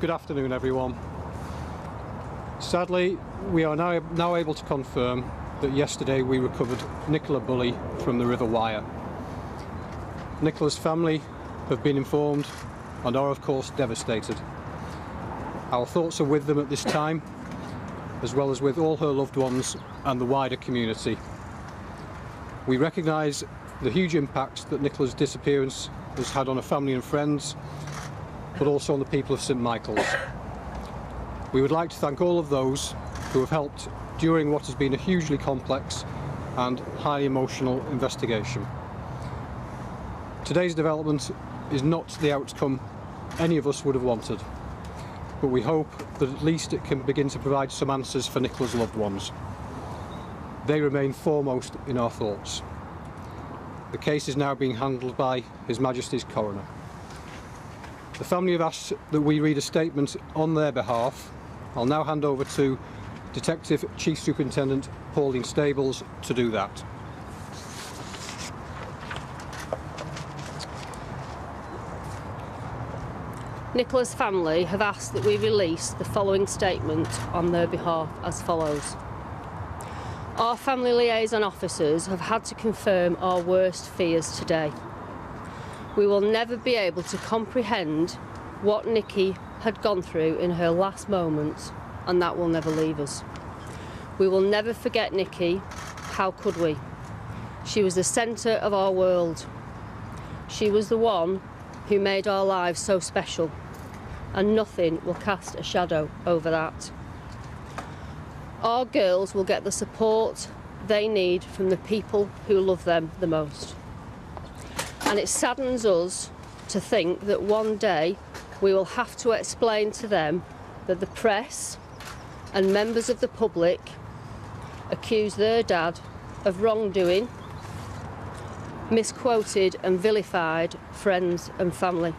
Good afternoon, everyone. Sadly, we are now able to confirm that yesterday we recovered Nicola Bulley from the River Wyre. Nicola's family have been informed and are of course devastated. Our thoughts are with them at this time, as well as with all her loved ones and the wider community. We recognise the huge impact that Nicola's disappearance has had on her family and friends, but also on the people of St Michael's. We would like to thank all of those who have helped during what has been a hugely complex and highly emotional investigation. Today's development is not the outcome any of us would have wanted, but we hope that at least it can begin to provide some answers for Nicola's loved ones. They remain foremost in our thoughts. The case is now being handled by His Majesty's Coroner. The family have asked that we read a statement on their behalf. I'll now hand over to Detective Chief Superintendent Pauline Stables to do that. Nicola's family have asked that we release the following statement on their behalf as follows. Our family liaison officers have had to confirm our worst fears today. We will never be able to comprehend what Nikki had gone through in her last moments, and that will never leave us. We will never forget Nikki. How could we? She was the centre of our world. She was the one who made our lives so special, and nothing will cast a shadow over that. Our girls will get the support they need from the people who love them the most. And it saddens us to think that one day we will have to explain to them that the press and members of the public accuse their dad of wrongdoing, misquoted and vilified friends and family.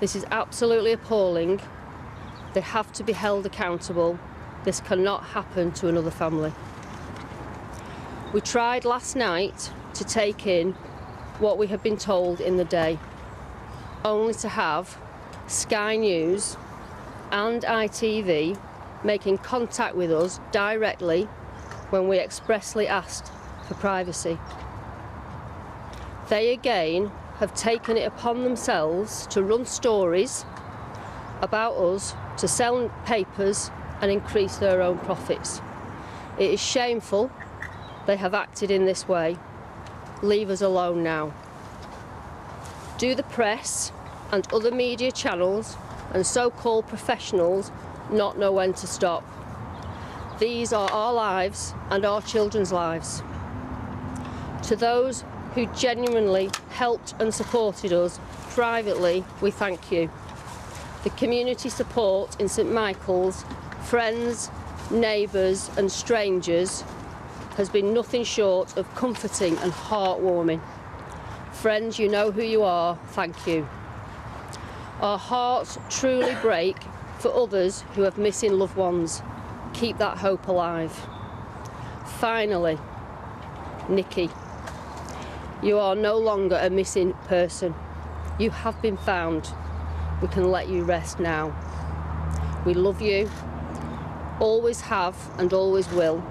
This is absolutely appalling. They have to be held accountable. This cannot happen to another family. We tried last night to take in what we had been told in the day, only to have Sky News and ITV making contact with us directly when we expressly asked for privacy. They again have taken it upon themselves to run stories about us, to sell papers and increase their own profits. It is shameful they have acted in this way. Leave us alone now. Do the press and other media channels and so-called professionals not know when to stop? These are our lives and our children's lives. To those who genuinely helped and supported us privately, we thank you. The community support in St Michael's, friends, neighbours and strangers has been nothing short of comforting and heartwarming. Friends, you know who you are, thank you. Our hearts truly break for others who have missing loved ones. Keep that hope alive. Finally, Nikki, you are no longer a missing person. You have been found. We can let you rest now. We love you, always have and always will.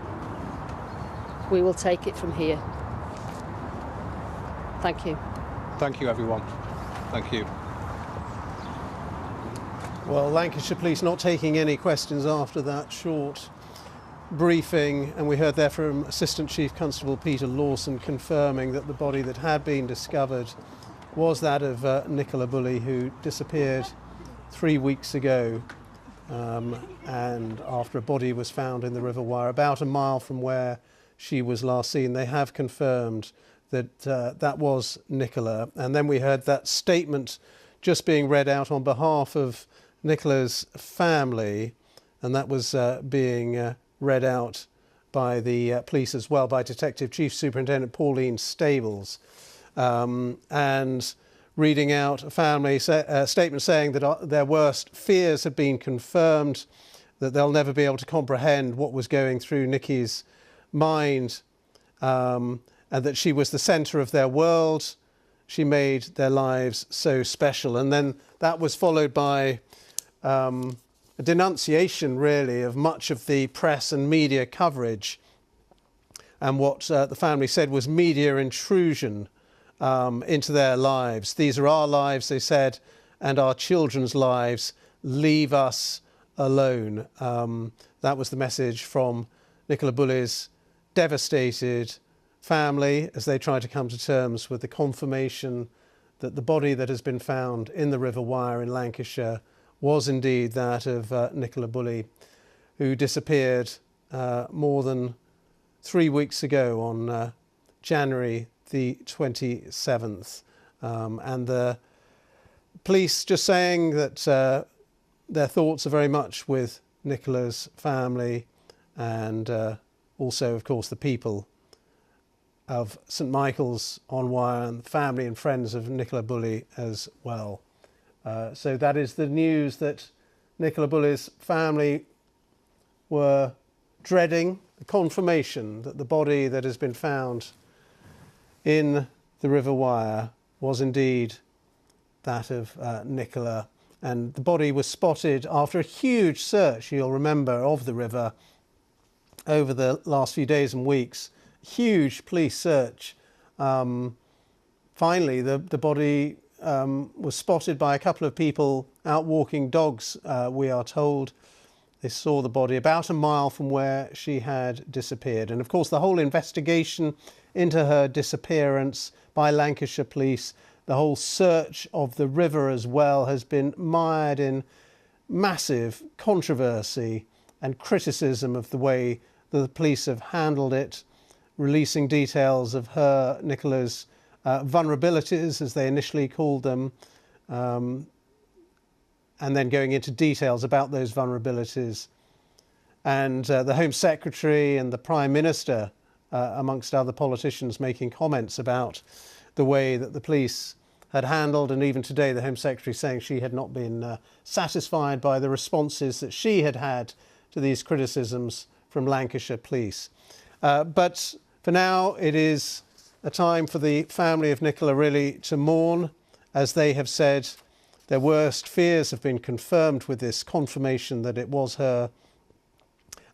We will take it from here. Thank you. Thank you, everyone. Thank you. Well, Lancashire Police not taking any questions after that short briefing, and we heard there from Assistant Chief Constable Peter Lawson confirming that the body that had been discovered was that of Nicola Bulley, who disappeared 3 weeks ago, and after a body was found in the River Wyre about a mile from where she was last seen. They have confirmed that that was Nicola. And then we heard that statement just being read out on behalf of Nicola's family, and that was being read out by the police as well, by Detective Chief Superintendent Pauline Stables, and reading out a family statement saying that their worst fears had been confirmed, that they'll never be able to comprehend what was going through Nikki's mind, and that she was the centre of their world. She made their lives so special. And then that was followed by a denunciation really of much of the press and media coverage and what the family said was media intrusion into their lives. These are our lives, they said, and our children's lives. Leave us alone. That was the message from Nicola Bulley's devastated family as they try to come to terms with the confirmation that the body that has been found in the River Wyre in Lancashire was indeed that of Nicola Bulley, who disappeared more than 3 weeks ago on January the 27th. And the police just saying that their thoughts are very much with Nicola's family and also, of course, the people of St Michael's on Wyre and the family and friends of Nicola Bulley as well. So that is the news that Nicola Bulley's family were dreading, the confirmation that the body that has been found in the River Wyre was indeed that of Nicola. And the body was spotted after a huge search, you'll remember, of the river over the last few days and weeks. Huge police search. Finally, the body was spotted by a couple of people out walking dogs, we are told. They saw the body about a mile from where she had disappeared. And of course, the whole investigation into her disappearance by Lancashire police, the whole search of the river as well, has been mired in massive controversy and criticism of the way the police have handled it, releasing details of her, Nicola's, vulnerabilities, as they initially called them, and then going into details about those vulnerabilities. And the Home Secretary and the Prime Minister, amongst other politicians, making comments about the way that the police had handled, and even today the Home Secretary saying she had not been satisfied by the responses that she had had to these criticisms from Lancashire police. But for now, it is a time for the family of Nicola really to mourn. As they have said, their worst fears have been confirmed with this confirmation that it was her,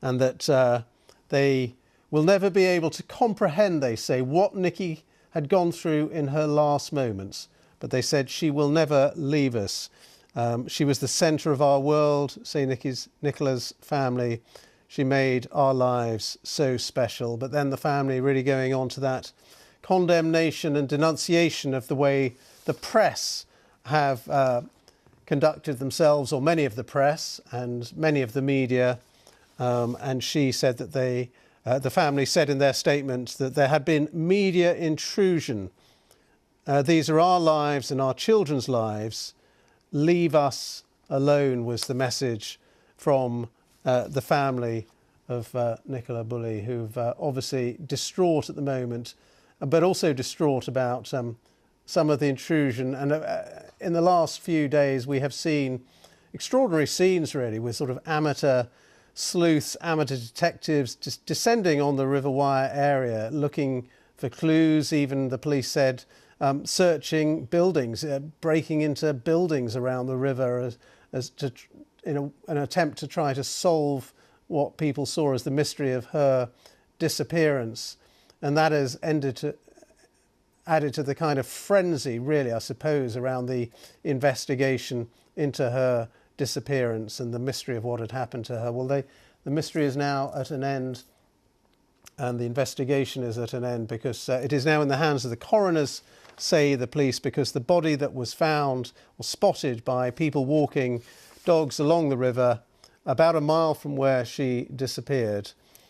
and that they will never be able to comprehend, they say, what Nikki had gone through in her last moments. But they said she will never leave us. She was the centre of our world, say Nicola's family. She made our lives so special. But then the family really going on to that condemnation and denunciation of the way the press have conducted themselves, or many of the press and many of the media. And she said that the family said in their statement that there had been media intrusion. These are our lives and our children's lives. Leave us alone, was the message from the family of Nicola Bulley, who've obviously distraught at the moment, but also distraught about some of the intrusion. And in the last few days, we have seen extraordinary scenes, really, with sort of amateur sleuths, amateur detectives just descending on the River Wyre area, looking for clues. Even the police said searching buildings, breaking into buildings around the river in an attempt to try to solve what people saw as the mystery of her disappearance. And that has added to the kind of frenzy, really, I suppose, around the investigation into her disappearance and the mystery of what had happened to her. Well, the mystery is now at an end, and the investigation is at an end, because it is now in the hands of the coroners, say the police, because the body that was found or spotted by people walking dogs along the river about a mile from where she disappeared